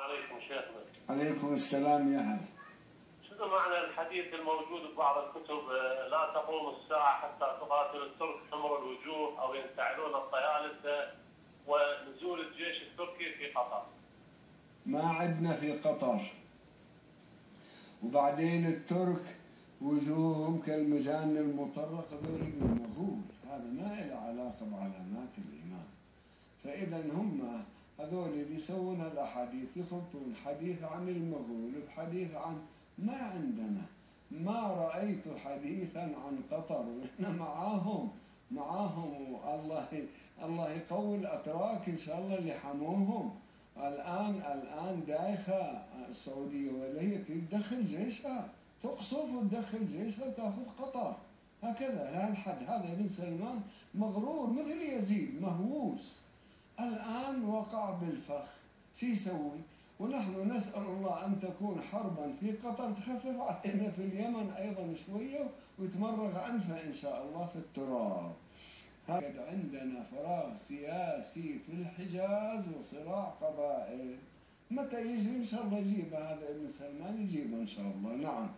عليكم شيخنا. عليكم السلام يا هلا. شنو معنى الحديث الموجود ببعض الكتب لا تقوم الساعة حتى تقاتل الترك حمر الوجوه أو ينتعلون الطيالسة ونزول الجيش التركي في قطر؟ ما عندنا في قطر. وبعدين الترك وجوههم كالمجان المطرق، هذول من المغول، هذا ما له علاقة بعلامات الإيمان. فإذا هم هذول اللي يسوون الأحاديث يخلطون حديث عن المغول بحديث عن ما عندنا. ما رأيت حديثا عن قطر، وإحنا معاهم الله يقوي الأتراك إن شاء الله اللي حموهم. الآن دايخة السعودية وهي تدخل جيشها، تقصف وتدخل جيشها وتأخذ قطر هكذا لهالحد. هذا ابن سلمان مغرور مثل يزيد مهووس، الآن وقع بالفخ، شو يسوي؟ ونحن نسأل الله أن تكون حربا في قطر تخفف علينا في اليمن أيضا شوية ويتمرغ أنفه إن شاء الله في التراب. هكذا عندنا فراغ سياسي في الحجاز وصراع قبائل. متى يجي إن شاء الله يجيب هذا ابن سلمان، يجيبه إن شاء الله. نعم.